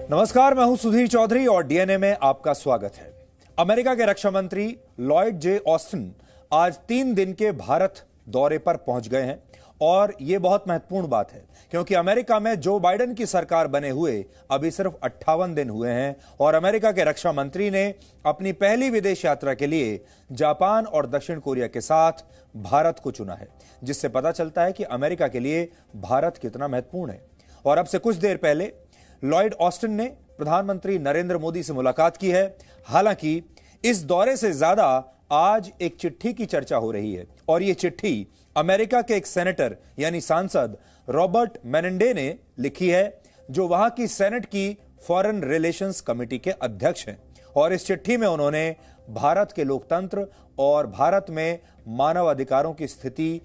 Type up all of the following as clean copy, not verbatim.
नमस्कार, मैं हूं सुधीर चौधरी और डीएनए में आपका स्वागत है। अमेरिका के रक्षा मंत्री लॉयड जे ऑस्टिन आज 3 दिन के भारत दौरे पर पहुंच गए हैं और यह बहुत महत्वपूर्ण बात है क्योंकि अमेरिका में जो बाइडेन की सरकार बने हुए अभी सिर्फ 58 दिन हुए हैं और अमेरिका के रक्षा मंत्री ने अपनी पहली विदेश यात्रा के लिए जापान और दक्षिण कोरिया के साथ भारत को चुना है, जिससे पता चलता है कि अमेरिका के लिए भारत कितना महत्वपूर्ण है। और अब से कुछ देर पहले लॉयड ऑस्टिन ने प्रधानमंत्री नरेंद्र मोदी से मुलाकात की है। हालांकि इस दौरे से ज्यादा आज एक चिट्ठी की चर्चा हो रही है और यह चिट्ठी अमेरिका के एक सेनेटर यानी सांसद रॉबर्ट मेनेंडे ने लिखी है, जो वहां की सेनेट की फॉरेन रिलेशंस कमेटी के अध्यक्ष हैं। और इस चिट्ठी में उन्होंने भारत के लोकतंत्र और भारत में मानव अधिकारों की स्थिति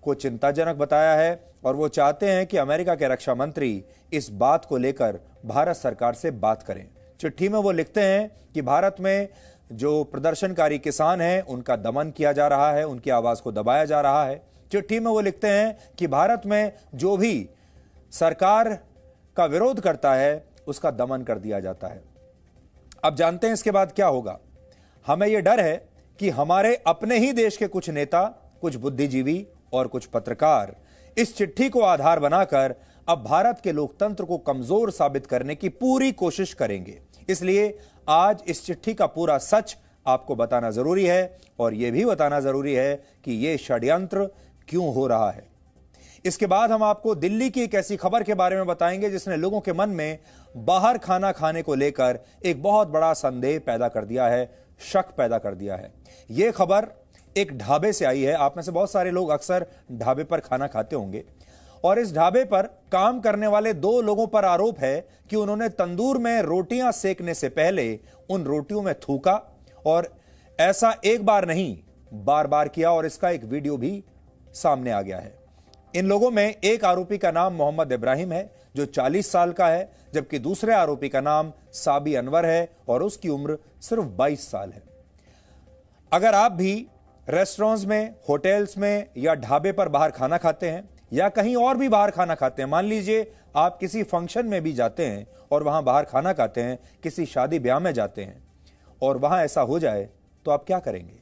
को चिंताजनक बताया है और वो चाहते हैं कि अमेरिका के रक्षा मंत्री इस बात को लेकर भारत सरकार से बात करें। चिट्ठी में वो लिखते हैं कि भारत में जो प्रदर्शनकारी किसान हैं उनका दमन किया जा रहा है, उनकी आवाज को दबाया जा रहा है। चिट्ठी में वो लिखते हैं कि भारत में जो भी सरकार का विरोध करता है उसका दमन कर दिया जाता है। अब जानते हैं इसके बाद क्या होगा। हमें यह डर है कि हमारे अपने ही देश के कुछ नेता, कुछ बुद्धिजीवी और कुछ पत्रकार इस चिट्ठी को आधार बनाकर अब भारत के लोकतंत्र को कमजोर साबित करने की पूरी कोशिश करेंगे। इसलिए आज इस चिट्ठी का पूरा सच आपको बताना जरूरी है और यह भी बताना जरूरी है कि यह षड्यंत्र क्यों हो रहा है। इसके बाद हम आपको दिल्ली की एक ऐसी खबर के बारे में बताएंगे जिसने लोगों के मन में बाहर खाना खाने को लेकर एक बहुत बड़ा संदेह पैदा कर दिया है, शक पैदा कर दिया है। यह खबर एक ढाबे से आई है। आप में से बहुत सारे लोग अक्सर ढाबे पर खाना खाते होंगे और इस ढाबे पर काम करने वाले 2 लोगों पर आरोप है कि उन्होंने तंदूर में रोटियां सेकने से पहले उन रोटियों में थूका और ऐसा एक बार नहीं बार बार किया और इसका एक वीडियो भी सामने आ गया है। इन लोगों में एक आरोपी का नाम मोहम्मद इब्राहिम है जो 40 साल का है, जबकि दूसरे आरोपी का नाम साबी अनवर है और उसकी उम्र सिर्फ 22 साल है। अगर आप भी रेस्टोरेंट्स में, होटल्स में या ढाबे पर बाहर खाना खाते हैं या कहीं और भी बाहर खाना खाते हैं, मान लीजिए आप किसी फंक्शन में भी जाते हैं और वहां बाहर खाना खाते हैं, किसी शादी ब्याह में जाते हैं और वहां ऐसा हो जाए तो आप क्या करेंगे?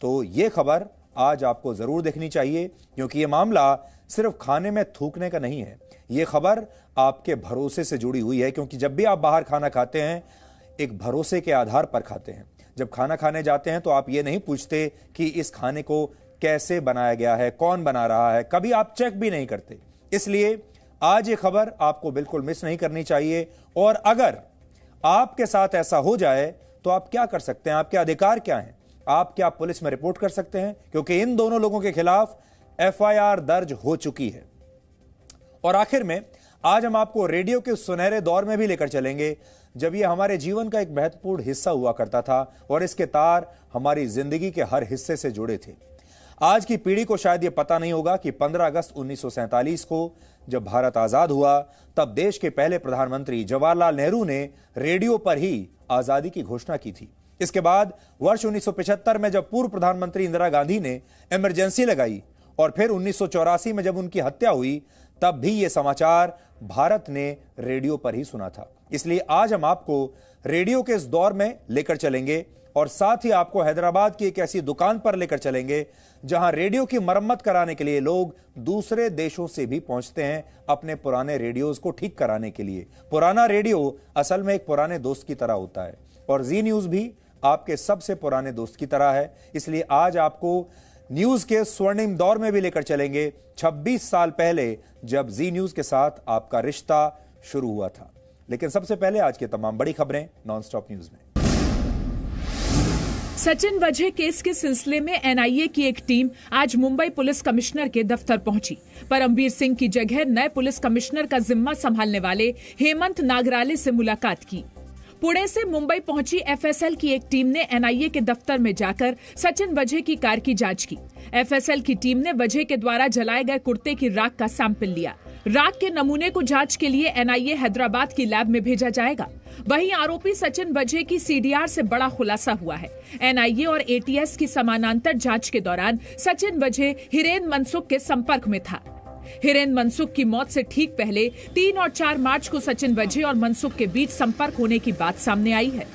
तो यह खबर आज आपको जरूर देखनी चाहिए क्योंकि यह मामला सिर्फ खाने में थूकने का नहीं है। यह खबर आपके भरोसे से जुड़ी हुई है क्योंकि जब भी आप बाहर खाना खाते हैं एक भरोसे के आधार पर खाते हैं। जब खाना खाने जाते हैं तो आप ये नहीं पूछते कि इस खाने को कैसे बनाया गया है, कौन बना रहा है, कभी आप चेक भी नहीं करते। इसलिए आज ये खबर आपको बिल्कुल मिस नहीं करनी चाहिए। और अगर आपके साथ ऐसा हो जाए तो आप क्या कर सकते हैं, आपके अधिकार क्या हैं? आप क्या पुलिस में रिपोर्ट कर सकते हैं क्योंकि इन दोनों लोगों के खिलाफ एफआईआर दर्ज हो चुकी है। और आखिर में आज हम आपको रेडियो के सुनहरे दौर में भी लेकर चलेंगे जब यह हमारे जीवन का एक महत्वपूर्ण हिस्सा हुआ करता था और इसके तार हमारी जिंदगी के हर हिस्से से जुड़े थे। आज की पीढ़ी को शायद यह पता नहीं होगा कि 15 अगस्त 1947 को जब भारत आजाद हुआ तब देश के पहले प्रधानमंत्री जवाहरलाल नेहरू ने रेडियो पर ही आजादी की घोषणा की थी। इसके बाद वर्ष 1975 में जब पूर्व प्रधानमंत्री इंदिरा गांधी ने इमरजेंसी लगाई और फिर 1984 में जब उनकी हत्या हुई तब भी यह समाचार भारत ने रेडियो पर ही सुना था। इसलिए आज हम आपको रेडियो के इस दौर में लेकर चलेंगे और साथ ही आपको हैदराबाद की एक ऐसी दुकान पर लेकर चलेंगे जहां रेडियो की मरम्मत कराने के लिए लोग दूसरे देशों से भी पहुंचते हैं अपने पुराने रेडियोज को ठीक कराने के लिए। पुराना रेडियो असल में एक पुराने दोस्त की तरह होता है और जी न्यूज भी आपके सबसे पुराने दोस्त की तरह है। इसलिए आज आपको न्यूज के स्वर्णिम दौर में भी लेकर चलेंगे 26 साल पहले जब जी न्यूज के साथ आपका रिश्ता शुरू हुआ था। लेकिन सबसे पहले आज की तमाम बड़ी खबरें नॉनस्टॉप न्यूज में। सचिन वजह केस के सिलसिले में एनआईए की एक टीम आज मुंबई पुलिस कमिश्नर के दफ्तर पहुंची। परमवीर सिंह की जगह नए पुलिस कमिश्नर का जिम्मा संभालने वाले हेमंत नागराले से मुलाकात की। पुणे से मुंबई पहुंची एफएसएल की एक टीम ने एनआईए के दफ्तर में जाकर सचिन वजह की कार की जांच की। एफएसएल की टीम ने वजह के द्वारा जलाए गए कुर्ते की राख का सैंपल लिया। राख के नमूने को जांच के लिए एनआईए हैदराबाद की लैब में भेजा जाएगा। वहीं आरोपी सचिन वजह की सीडीआर से बड़ा खुलासा हुआ है। एनआईए और एटीएस की समानांतर जांच के दौरान सचिन वजह हिरेन मनसुख के संपर्क में था। हिरेन मनसुख की मौत से ठीक पहले 3 और 4 मार्च को सचिन वजह और मनसुख के बीच संपर्क होने की बात सामने आई है।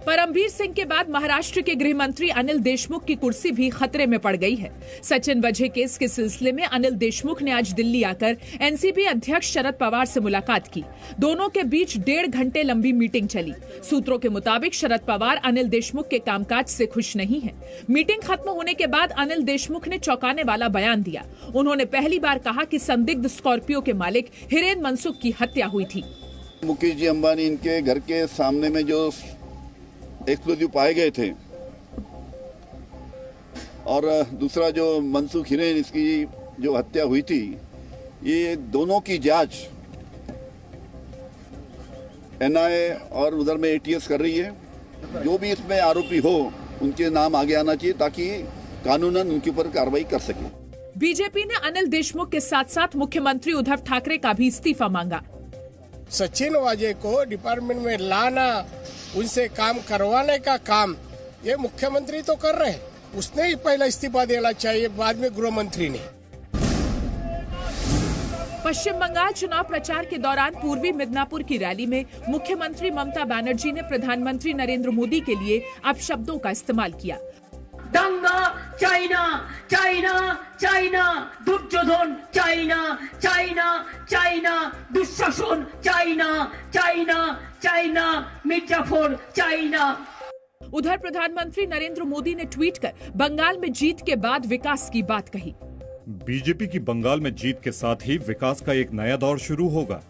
परमवीर सिंह के बाद महाराष्ट्र के गृह मंत्री अनिल देशमुख की कुर्सी भी खतरे में पड़ गई है। सचिन वजह केस के सिलसिले में अनिल देशमुख ने आज दिल्ली आकर एनसीपी अध्यक्ष शरद पवार से मुलाकात की। दोनों के बीच 1.5 घंटे लंबी मीटिंग चली। सूत्रों के मुताबिक शरद पवार अनिल देशमुख के कामकाज से खुश नहीं हैं। मीटिंग खत्म होने के बाद अनिल देशमुख ने चौंकाने वाला बयान दिया। उन्होंने पहली बार कहा कि संदिग्ध स्कॉर्पियो के मालिक हिरेन मनसुख की हत्या हुई थी। मुकेश जी अंबानी इनके घर के सामने में जो एक्सप्लोजिव पाए गए थे और दूसरा जो मनसुख हिरेन इसकी जो हत्या हुई थी, ये दोनों की जांच एनआईए और उधर में एटीएस कर रही है। जो भी इसमें आरोपी हो उनके नाम आगे आना चाहिए ताकि कानूनन उनके ऊपर कार्रवाई कर सके। बीजेपी ने अनिल देशमुख के साथ साथ मुख्यमंत्री उद्धव ठाकरे का भी इस्तीफा मांगा। सचिन वाजे को डिपार्टमेंट में लाना, उनसे काम करवाने का काम ये मुख्यमंत्री तो कर रहे हैं। उसने ही पहला इस्तीफा देना चाहिए, बाद में गृह मंत्री ने। पश्चिम बंगाल चुनाव प्रचार के दौरान पूर्वी मिदनापुर की रैली में मुख्यमंत्री ममता बनर्जी ने प्रधानमंत्री नरेंद्र मोदी के लिए अपशब्दों का इस्तेमाल किया। दंगा China, China, China, Duryodhana China, China, China, Dushasana China, China, China, Mir Jafar China. उधर प्रधानमंत्री नरेंद्र मोदी ने ट्वीट कर बंगाल में जीत के बाद विकास की बात कही। बीजेपी की बंगाल में जीत के साथ ही विकास का एक नया दौर शुरू होगा।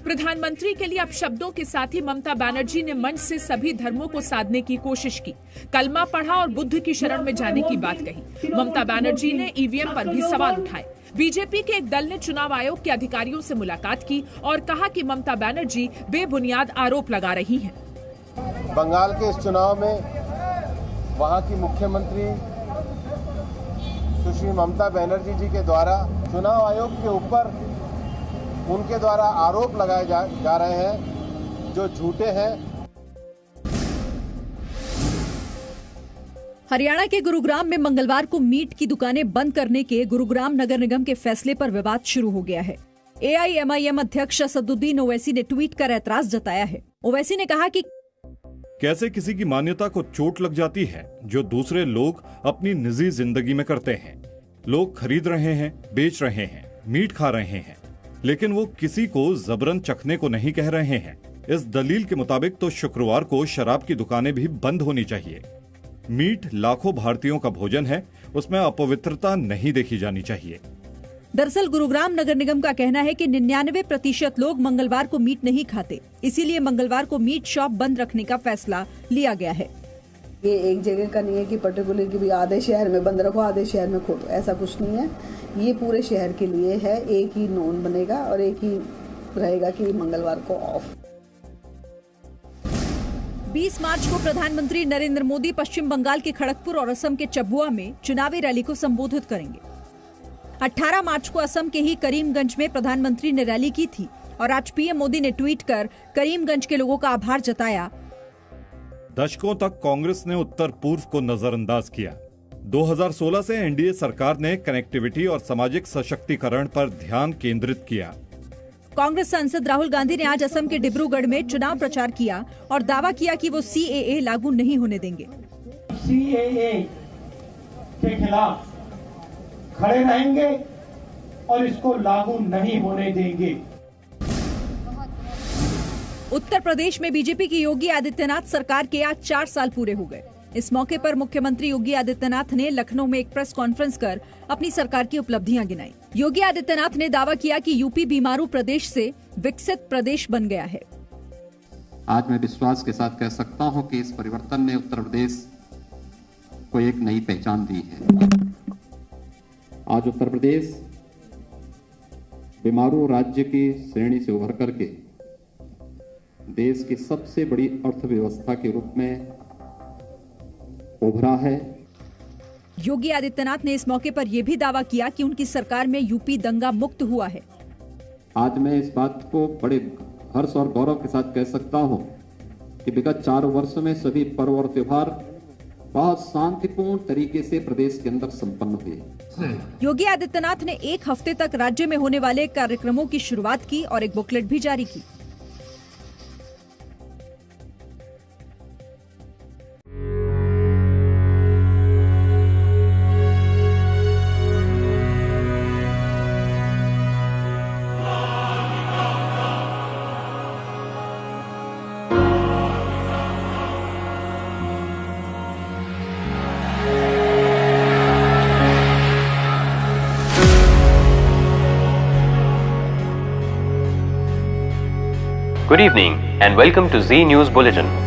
प्रधानमंत्री के लिए अपशब्दों के साथ ही ममता बनर्जी ने मंच से सभी धर्मों को साधने की कोशिश की। कलमा पढ़ा और बुद्ध की शरण में जाने की बात कही। ममता बनर्जी ने ईवीएम पर भी सवाल उठाए। बीजेपी के एक दल ने चुनाव आयोग के अधिकारियों से मुलाकात की और कहा कि ममता बनर्जी बेबुनियाद आरोप लगा रही हैं। बंगाल के इस चुनाव में वहां की मुख्यमंत्री सुश्री ममता बनर्जी जी के द्वारा चुनाव आयोग के ऊपर उनके द्वारा आरोप लगाए जा रहे हैं जो झूठे हैं। हरियाणा के गुरुग्राम में मंगलवार को मीट की दुकानें बंद करने के गुरुग्राम नगर निगम के फैसले पर विवाद शुरू हो गया है। एआईएमआईएम अध्यक्ष असदुद्दीन ओवैसी ने ट्वीट कर ऐतराज जताया है। ओवैसी ने कहा कि कैसे किसी की मान्यता को चोट लग जाती है जो दूसरे लोग अपनी निजी जिंदगी में करते हैं। लोग खरीद रहे हैं, बेच रहे हैं, मीट खा रहे हैं, लेकिन वो किसी को जबरन चखने को नहीं कह रहे हैं। इस दलील के मुताबिक तो शुक्रवार को शराब की दुकानें भी बंद होनी चाहिए। मीट लाखों भारतीयों का भोजन है, उसमें अपवित्रता नहीं देखी जानी चाहिए। दरअसल गुरुग्राम नगर निगम का कहना है कि 99% लोग मंगलवार को मीट नहीं खाते, इसीलिए मंगलवार को मीट शॉप बंद रखने का फैसला लिया गया है। ये एक जगह का नहीं है कि पर्टिकुलर कि भी आधे शहर में बंद रखो, आधे शहर में खोलो, ऐसा कुछ नहीं है। ये पूरे शहर के लिए है। एक ही नोन बनेगा और एक ही रहेगा कि मंगलवार को ऑफ। 20 मार्च को प्रधानमंत्री नरेंद्र मोदी पश्चिम बंगाल के खड़गपुर और असम के चबुआ में चुनावी रैली को संबोधित करेंगे। 18 मार्च को असम के ही करीमगंज में प्रधानमंत्री ने रैली की थी और आज पीएम मोदी ने ट्वीट कर करीमगंज के लोगों का आभार जताया। दशकों तक कांग्रेस ने उत्तर पूर्व को नजरअंदाज किया। 2016 से एनडीए सरकार ने कनेक्टिविटी और सामाजिक सशक्तिकरण पर ध्यान केंद्रित किया। कांग्रेस सांसद राहुल गांधी ने आज असम के डिब्रूगढ़ में चुनाव प्रचार किया और दावा किया कि वो सीएए लागू नहीं होने देंगे। सीएए के खिलाफ खड़े रहेंगे और इसको लागू नहीं होने देंगे। उत्तर प्रदेश में बीजेपी की योगी आदित्यनाथ सरकार के आज 4 साल पूरे हो गए। इस मौके पर मुख्यमंत्री योगी आदित्यनाथ ने लखनऊ में एक प्रेस कॉन्फ्रेंस कर अपनी सरकार की उपलब्धियां गिनाई। योगी आदित्यनाथ ने दावा किया कि यूपी बीमारू प्रदेश से विकसित प्रदेश बन गया है। आज मैं विश्वास के साथ कह सकता हूं कि इस परिवर्तन ने उत्तर प्रदेश को एक नई पहचान दी है। आज उत्तर प्रदेश बीमारू राज्य की श्रेणी से उभर करके देश की सबसे बड़ी अर्थव्यवस्था के रूप में उभरा है। योगी आदित्यनाथ ने इस मौके पर यह भी दावा किया कि उनकी सरकार में यूपी दंगा मुक्त हुआ है। आज मैं इस बात को बड़े हर्ष और गौरव के साथ कह सकता हूं कि विगत 4 वर्षों में सभी पर्व और त्योहार बहुत शांतिपूर्ण तरीके से प्रदेश के अंदर संपन्न हुए। योगी आदित्यनाथ ने एक हफ्ते तक राज्य में होने वाले कार्यक्रमों की शुरुआत की और एक बुकलेट भी जारी की। Good evening and welcome to Z News Bulletin.